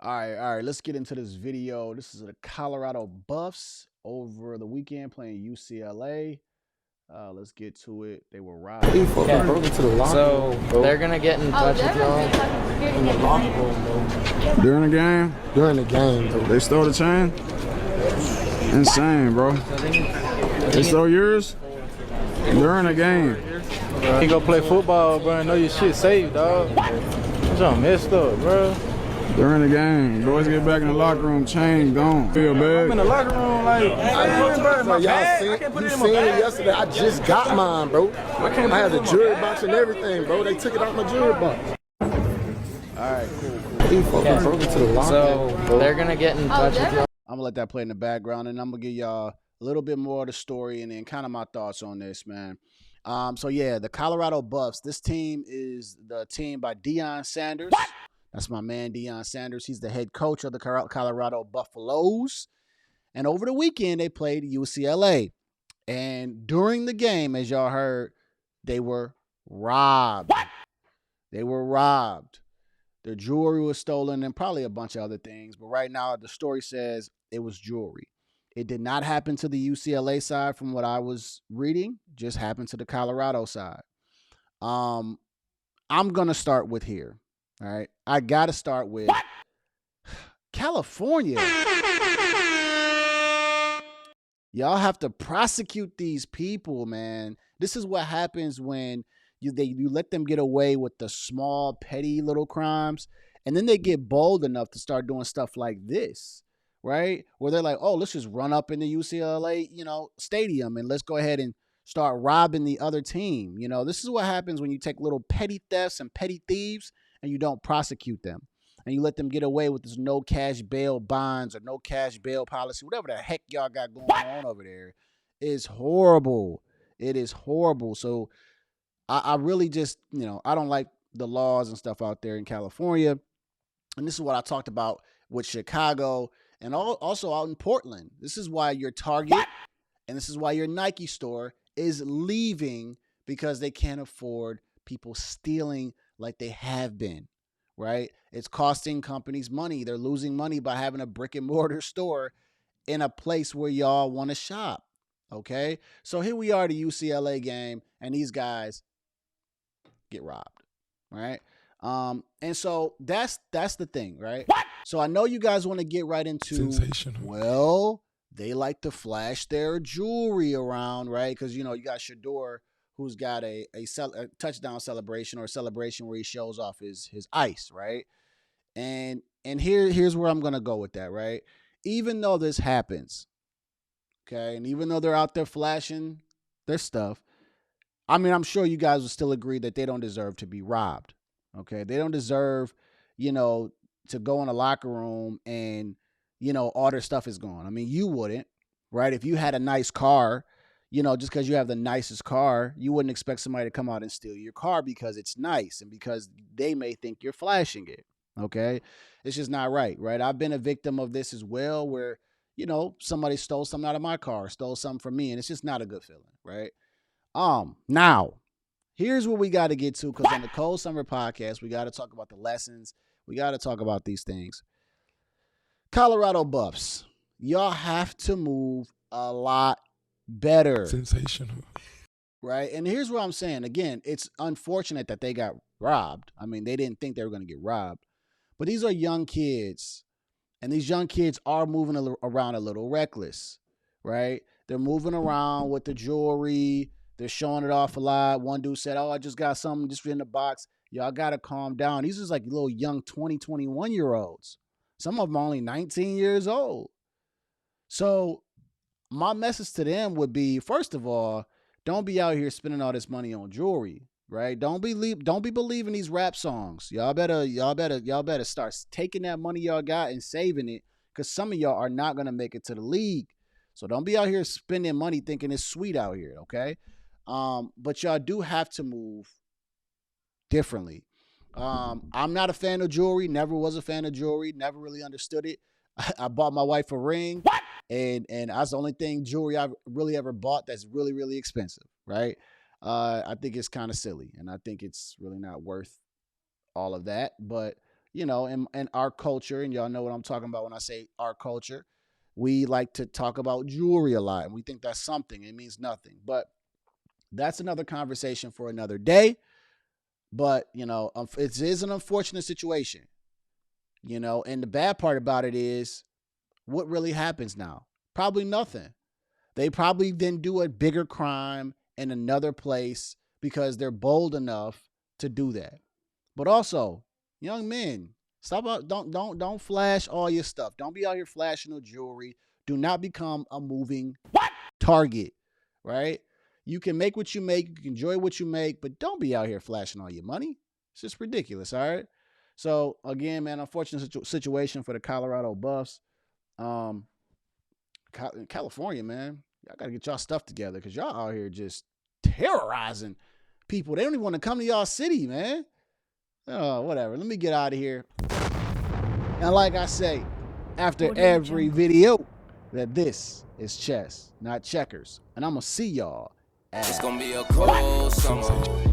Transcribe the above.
All right. Let's get into this video. This is the Colorado Buffs over the weekend playing UCLA. Let's get to it. They were robbed. Yeah. So they're gonna get in touch with y'all In the locker room, bro. During the game, During the game, bro. they stole the chain. Insane, bro. They stole yours during the game. You go play football, bro, and know your shit safe, dog. Something messed up, bro. During the game, boys get back in the locker room, chain gone. Feel I'm in bad. the locker room, like, bro, my Y'all bag. seen, I can't put you it in my seen it bag. yesterday. I just got mine, bro. I had the jury box and everything, bro. They took it out my jury box. All right, cool. He fucking broke into the locker room. So they're gonna get in touch with y'all. I'm gonna let that play in the background, and I'm gonna give y'all a little bit more of the story and then kind of my thoughts on this, man. So yeah, the Colorado Buffs. This team is the team by Deion Sanders. That's my man, Deion Sanders. He's the head coach of the Colorado Buffaloes. And over the weekend, they played UCLA. And during the game, as y'all heard, they were robbed. They were robbed. Their jewelry was stolen and probably a bunch of other things. But right now, the story says it was jewelry. It did not happen to the UCLA side from what I was reading. Just happened to the Colorado side. I'm going to start with here. All right. I got to start with California. Y'all have to prosecute these people, man. This is what happens when you let them get away with the small, petty little crimes, and then they get bold enough to start doing stuff like this, right? Where they're like, oh, let's just run up in the UCLA, stadium and let's go ahead and start robbing the other team. This is what happens when you take little petty thefts and petty thieves and you don't prosecute them. And you let them get away with this no cash bail bonds or no cash bail policy, whatever the heck y'all got going on over there is horrible. It is horrible. So I really just, I don't like the laws and stuff out there in California. And this is what I talked about with Chicago and also out in Portland. This is why your Target and this is why your Nike store is leaving, because they can't afford people stealing like they have been. Right? It's costing companies money. They're losing money by having a brick and mortar store in a place where y'all want to shop. Okay? So here we are at the UCLA game, and these guys get robbed. Right? And so that's the thing, right? So I know you guys want to get right into sensational. Well, they like to flash their jewelry around, right? Because you got Shador, who's got a touchdown celebration or a celebration where he shows off his ice, right? And here's where I'm gonna go with that, right? Even though this happens, okay, and even though they're out there flashing their stuff, I mean, I'm sure you guys will still agree that they don't deserve to be robbed. Okay, they don't deserve, to go in a locker room and all their stuff is gone. I mean, you wouldn't, right? If you had a nice car, just because you have the nicest car, you wouldn't expect somebody to come out and steal your car because it's nice and because they may think you're flashing it. Okay. It's just not right. I've been a victim of this as well, where, somebody stole something out of my car, stole something from me, and it's just not a good feeling. Right. Now, here's what we got to get to, because on the Cold Summer podcast, we got to talk about the lessons. We got to talk about these things. Colorado Buffs, y'all have to move a lot better. Sensational. Right? And here's what I'm saying. Again, it's unfortunate that they got robbed. I mean, they didn't think they were going to get robbed. But these are young kids. And these young kids are moving around a little reckless. Right? They're moving around with the jewelry. They're showing it off a lot. One dude said, oh, I just got something just in the box. Y'all got to calm down. These are like little young 20, 21-year-olds. Some of them are only 19 years old. So my message to them would be, first of all, don't be out here spending all this money on jewelry, right? Don't be believing these rap songs. Y'all better start taking that money y'all got and saving it, because some of y'all are not gonna make it to the league. So don't be out here spending money thinking it's sweet out here, okay? But y'all do have to move differently. I'm not a fan of jewelry. Never was a fan of jewelry. Never really understood it. I bought my wife a ring. And that's the only thing jewelry I've really ever bought that's really, really expensive, right? I think it's kind of silly, and I think it's really not worth all of that. But you know, in our culture, and y'all know what I'm talking about when I say our culture, we like to talk about jewelry a lot, and we think that's something. It means nothing. But that's another conversation for another day. But, you know, it is an unfortunate situation, you know, and the bad part about it is what really happens now? Probably nothing. They probably then do a bigger crime in another place because they're bold enough to do that. But also, young men, stop out, don't flash all your stuff. Don't be out here flashing no jewelry. Do not become a moving target, right? You can make what you make, you can enjoy what you make, but don't be out here flashing all your money. It's just ridiculous, all right? So again, man, unfortunate situation for the Colorado Buffs. California, man, y'all gotta get y'all stuff together because y'all out here just terrorizing people. They don't even want to come to y'all city, man. Oh, whatever. Let me get out of here. And like I say, after every video, that this is chess, not checkers. And I'm gonna see y'all. It's gonna be a cold summer.